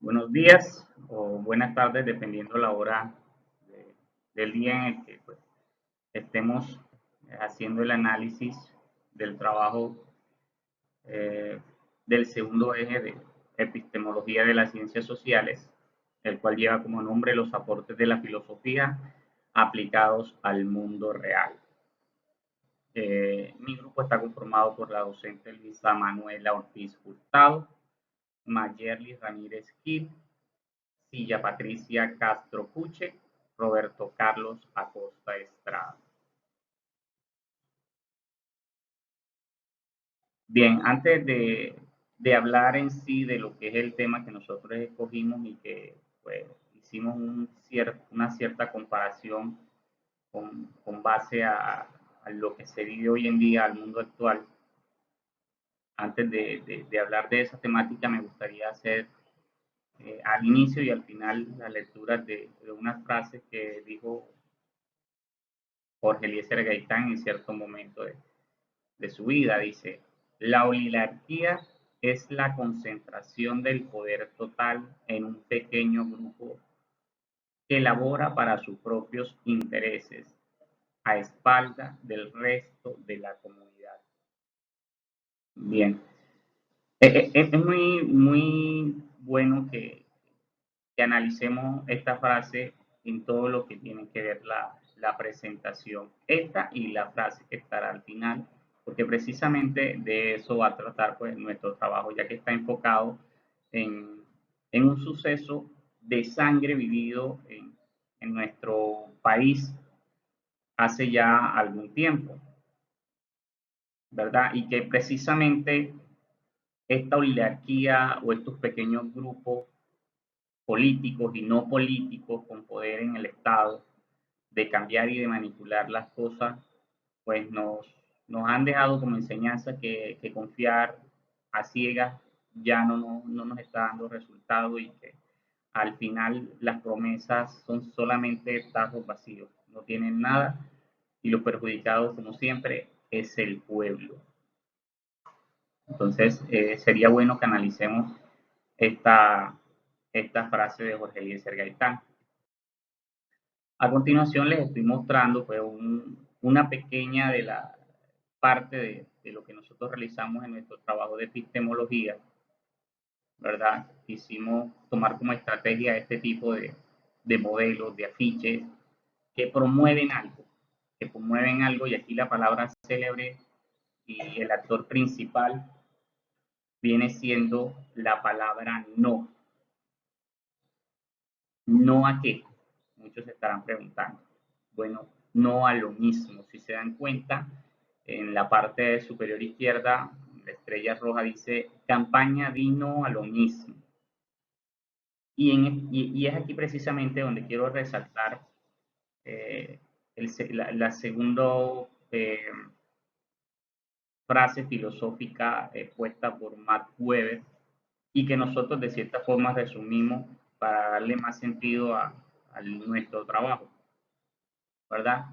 Buenos días o buenas tardes, dependiendo la hora del día en el que pues, estemos haciendo el análisis del trabajo eh, del segundo eje de epistemología de las ciencias sociales, el cual lleva como nombre los aportes de la filosofía aplicados al mundo real. Mi grupo está conformado por la docente Luisa Manuela Ortiz Hurtado, Mayerly Ramírez Gil, Silla Patricia Castro Puche, Roberto Carlos Acosta Estrada. Bien, antes de hablar en sí de lo que es el tema que nosotros escogimos y que pues, hicimos una cierta comparación con base a lo que se vive hoy en día, al mundo actual, antes de hablar de esa temática me gustaría hacer al inicio y al final la lectura de unas frases que dijo Jorge Eliezer Gaitán en cierto momento de su vida. Dice, la oligarquía es la concentración del poder total en un pequeño grupo que labora para sus propios intereses a espalda del resto de la comunidad. Bien, es muy bueno que analicemos esta frase en todo lo que tiene que ver la presentación, esta y la frase que estará al final, porque precisamente de eso va a tratar pues nuestro trabajo, ya que está enfocado en, en un suceso de sangre vivido en nuestro país hace ya algún tiempo, ¿verdad? Y que precisamente esta oligarquía o estos pequeños grupos políticos y no políticos con poder en el Estado de cambiar y de manipular las cosas, pues nos han dejado como enseñanza que confiar a ciegas ya no nos está dando resultado y que al final las promesas son solamente tarros vacíos, no tienen nada y los perjudicados, como siempre, es el pueblo. Entonces, sería bueno que analicemos esta, esta frase de Jorge Eliezer Gaitán. A continuación les estoy mostrando pues, una pequeña de la parte de lo que nosotros realizamos en nuestro trabajo de epistemología, ¿verdad? Quisimos tomar como estrategia este tipo de modelos, de afiches que promueven algo y aquí la palabra célebre y el actor principal viene siendo la palabra no. ¿No a qué? Muchos se estarán preguntando. Bueno, no a lo mismo. Si se dan cuenta, en la parte superior izquierda, la estrella roja dice campaña vino a lo mismo. Y es aquí precisamente donde quiero resaltar eh, la segunda frase filosófica puesta por Max Weber y que nosotros de cierta forma resumimos para darle más sentido a nuestro trabajo, ¿verdad?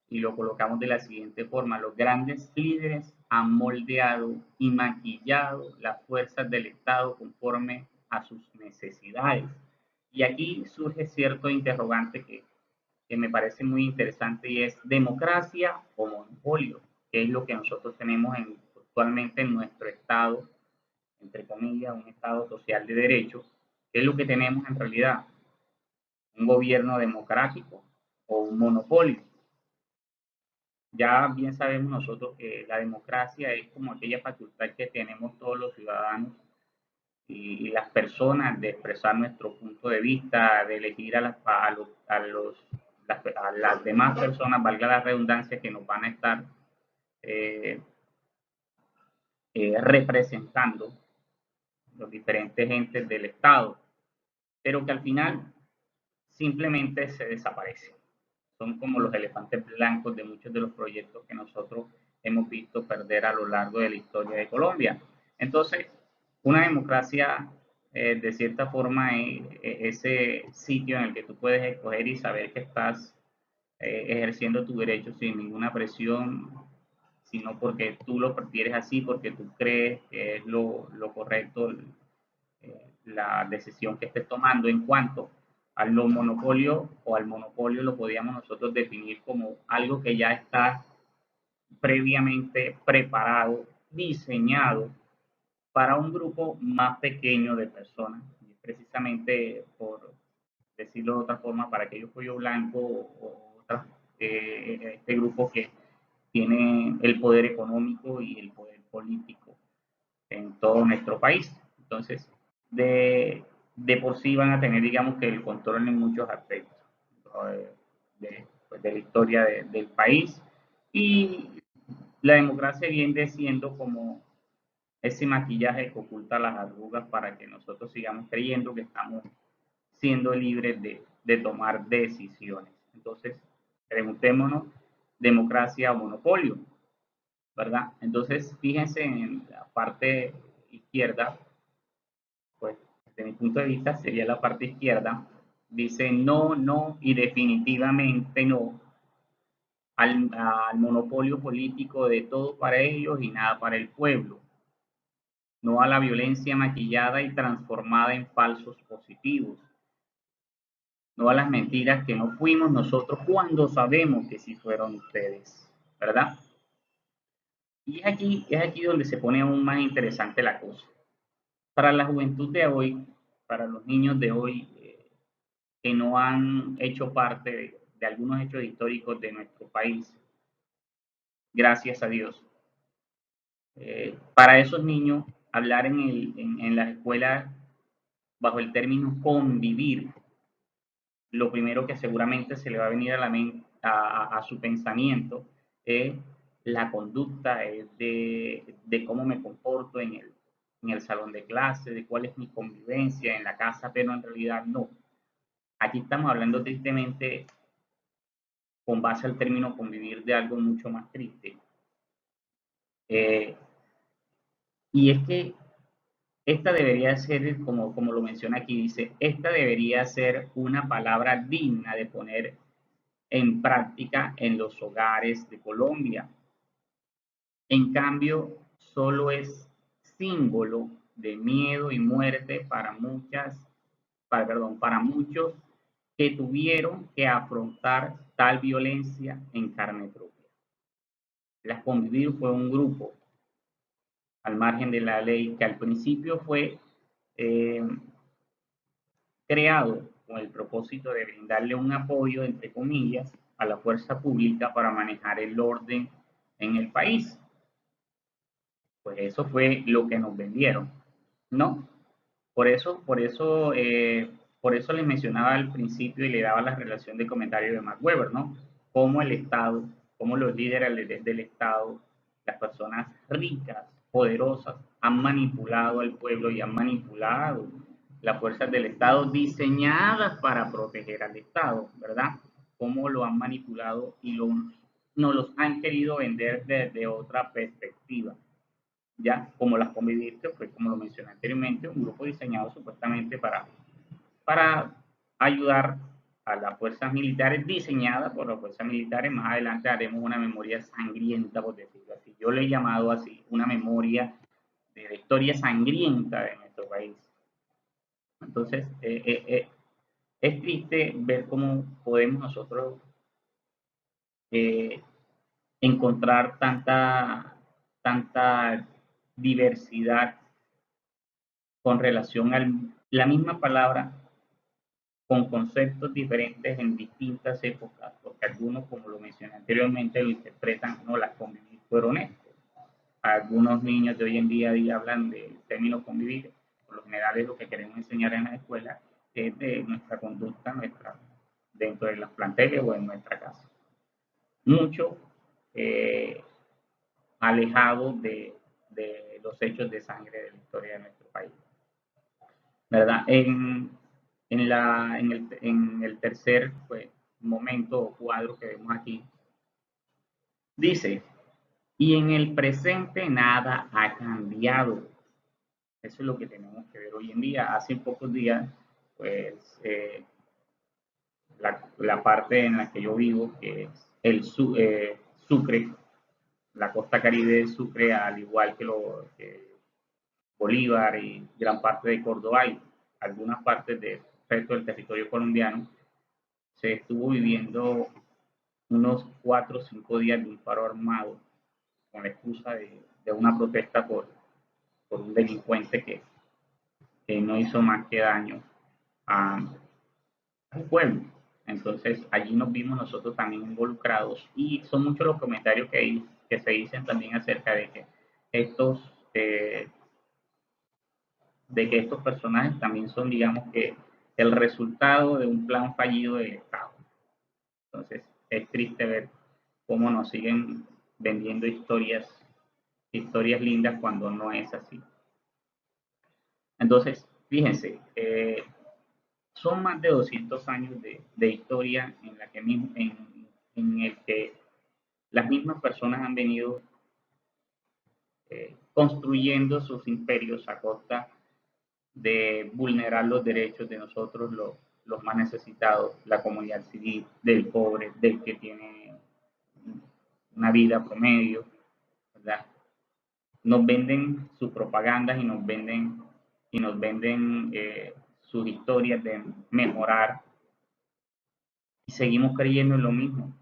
Y lo colocamos de la siguiente forma: los grandes líderes han moldeado y maquillado las fuerzas del Estado conforme a sus necesidades. Y aquí surge cierto interrogante que me parece muy interesante y es democracia o monopolio, que es lo que nosotros tenemos actualmente en nuestro Estado, entre comillas, un Estado social de derecho. ¿Qué es lo que tenemos en realidad? ¿Un gobierno democrático o un monopolio? Ya bien sabemos nosotros que la democracia es como aquella facultad que tenemos todos los ciudadanos y las personas de expresar nuestro punto de vista, de elegir a las demás personas, valga la redundancia, que nos van a estar eh, representando los diferentes entes del Estado, pero que al final simplemente se desaparecen. Son como los elefantes blancos de muchos de los proyectos que nosotros hemos visto perder a lo largo de la historia de Colombia. Entonces, una democracia, de cierta forma, es ese sitio en el que tú puedes escoger y saber que estás ejerciendo tu derecho sin ninguna presión, sino porque tú lo prefieres así, porque tú crees que es lo correcto, la decisión que estés tomando en cuanto al no monopolio o al monopolio lo podíamos nosotros definir como algo que ya está previamente preparado, diseñado para un grupo más pequeño de personas, precisamente por decirlo de otra forma, para aquellos cuello blanco o otras, este grupo que tiene el poder económico y el poder político en todo nuestro país. Entonces, de por sí van a tener, digamos, que el control en muchos aspectos pues, de la historia del país. Y la democracia viene siendo como ese maquillaje que oculta las arrugas para que nosotros sigamos creyendo que estamos siendo libres de tomar decisiones. Entonces, preguntémonos, democracia o monopolio, ¿verdad? Entonces, fíjense en la parte izquierda, pues desde mi punto de vista sería la parte izquierda, dice no, no y definitivamente no al monopolio político de todo para ellos y nada para el pueblo, no a la violencia maquillada y transformada en falsos positivos, no a las mentiras que no fuimos nosotros cuando sabemos que sí fueron ustedes, ¿verdad? Y es aquí donde se pone aún más interesante la cosa. Para la juventud de hoy, para los niños de hoy que no han hecho parte de algunos hechos históricos de nuestro país, gracias a Dios, para esos niños, hablar en la escuela bajo el término convivir, lo primero que seguramente se le va a venir a, la mente, a su pensamiento es la conducta, es de cómo me comporto en el salón de clase, de cuál es mi convivencia en la casa, pero en realidad no. Aquí estamos hablando tristemente con base al término convivir de algo mucho más triste. Y es que esta debería ser, como lo menciona aquí, dice, esta debería ser una palabra digna de poner en práctica en los hogares de Colombia. En cambio, solo es símbolo de miedo y muerte para muchos que tuvieron que afrontar tal violencia en carne propia. Las Convivir fue un grupo al margen de la ley que al principio fue eh, creado con el propósito de brindarle un apoyo, entre comillas, a la fuerza pública para manejar el orden en el país. Pues eso fue lo que nos vendieron, ¿no? Por eso les mencionaba al principio y le daba la relación de comentario de Max Weber, ¿no? Cómo el Estado, cómo los líderes del Estado, las personas ricas, poderosas, han manipulado al pueblo y han manipulado las fuerzas del Estado diseñadas para proteger al Estado, ¿verdad? Cómo lo han manipulado y nos los han querido vender desde otra perspectiva ya como las Convivir, que fue, como lo mencioné anteriormente, un grupo diseñado supuestamente para ayudar a las fuerzas militares, diseñadas por las fuerzas militares. Más adelante haremos una memoria sangrienta, por decirlo así. Yo le he llamado así, una memoria de la historia sangrienta de nuestro país. Entonces, es triste ver cómo podemos nosotros eh, encontrar tanta diversidad con relación a la misma palabra con conceptos diferentes en distintas épocas, porque algunos, como lo mencioné anteriormente, lo interpretan, no, las convivir fueron esto. Algunos niños de hoy en día hablan del término convivir, por lo general es lo que queremos enseñar en la escuela, es de nuestra conducta dentro de los planteles o en nuestra casa. Mucho alejado de los hechos de sangre de la historia de nuestro país. ¿Verdad? En el tercer pues, momento o cuadro que vemos aquí, dice, y en el presente nada ha cambiado. Eso es lo que tenemos que ver hoy en día. Hace pocos días, pues, la parte en la que yo vivo, que es el Sucre, la costa caribe de Sucre, al igual que Bolívar y gran parte de Córdoba, algunas partes del resto del territorio colombiano, se estuvo viviendo unos 4 o 5 días de un paro armado con la excusa de una protesta por un delincuente que no hizo más que daño a, al pueblo. Entonces allí nos vimos nosotros también involucrados y son muchos los comentarios que se dicen también acerca de que estos, eh, de que estos personajes también son, digamos que, el resultado de un plan fallido del Estado. Entonces es triste ver cómo nos siguen vendiendo historias lindas cuando no es así. Entonces, fíjense, son más de 200 años de historia en la que en el que las mismas personas han venido construyendo sus imperios a costa de vulnerar los derechos de nosotros, los más necesitados, la comunidad civil, del pobre, del que tiene una vida promedio, ¿verdad? Nos venden sus propagandas y nos venden sus historias de mejorar y seguimos creyendo lo mismo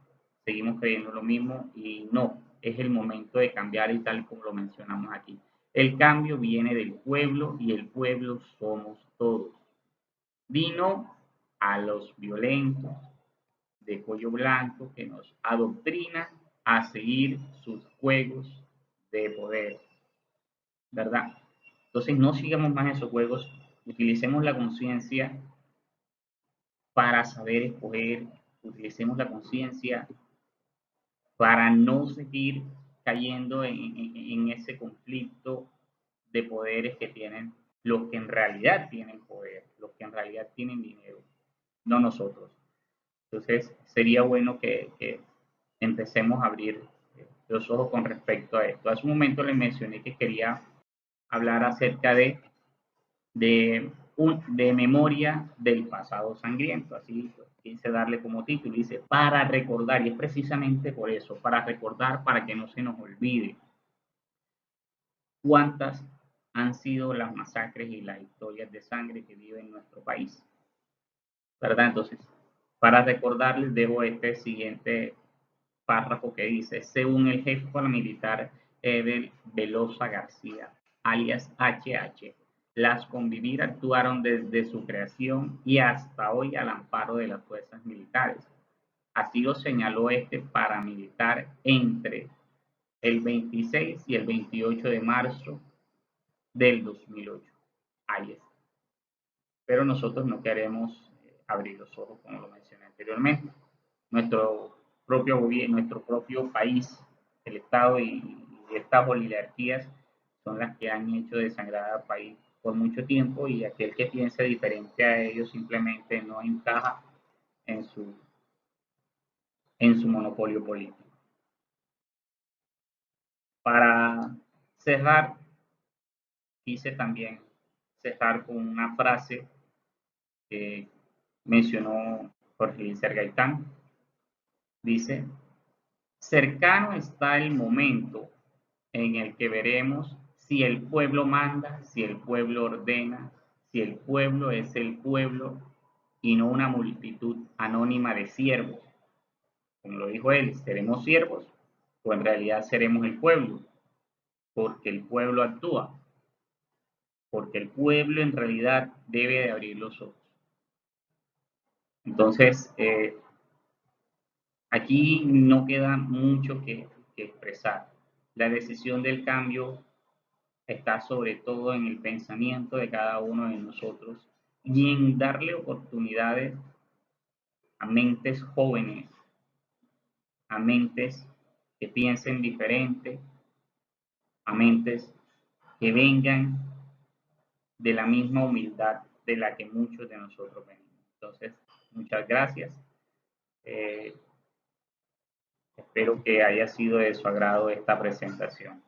y no, es el momento de cambiar y tal como lo mencionamos aquí. El cambio viene del pueblo y el pueblo somos todos. Dino a los violentos de cuello blanco que nos adoctrinan a seguir sus juegos de poder, ¿verdad? Entonces no sigamos más esos juegos, utilicemos la conciencia para saber escoger, utilicemos la conciencia para no seguir cayendo en ese conflicto de poderes que tienen los que en realidad tienen poder, los que en realidad tienen dinero, no nosotros. Entonces sería bueno que empecemos a abrir los ojos con respecto a esto. Hace un momento les mencioné que quería hablar acerca de memoria del pasado sangriento, así pues, quise darle como título, dice, para recordar, y es precisamente por eso, para recordar, para que no se nos olvide cuántas han sido las masacres y las historias de sangre que vive en nuestro país, ¿verdad? Entonces, para recordarles, dejo este siguiente párrafo que dice, según el jefe paramilitar Edel Velosa García, alias HH, las Convivir actuaron desde su creación y hasta hoy al amparo de las fuerzas militares. Así lo señaló este paramilitar entre el 26 y el 28 de marzo del 2008. Ahí está. Pero nosotros no queremos abrir los ojos, como lo mencioné anteriormente. Nuestro propio gobierno, nuestro propio país, el Estado y estas oligarquías son las que han hecho desangrar al país por mucho tiempo y aquel que piense diferente a ellos simplemente no encaja en su monopolio político. Para cerrar, quise también cerrar con una frase que mencionó Jorge Luis Gaitán. Dice, cercano está el momento en el que veremos si el pueblo manda, si el pueblo ordena, si el pueblo es el pueblo y no una multitud anónima de siervos. Como lo dijo él, ¿seremos siervos o en realidad seremos el pueblo? Porque el pueblo actúa, porque el pueblo en realidad debe de abrir los ojos. Entonces, aquí no queda mucho que expresar. La decisión del cambio está sobre todo en el pensamiento de cada uno de nosotros y en darle oportunidades a mentes jóvenes, a mentes que piensen diferente, a mentes que vengan de la misma humildad de la que muchos de nosotros venimos. Entonces, muchas gracias. Espero que haya sido de su agrado esta presentación.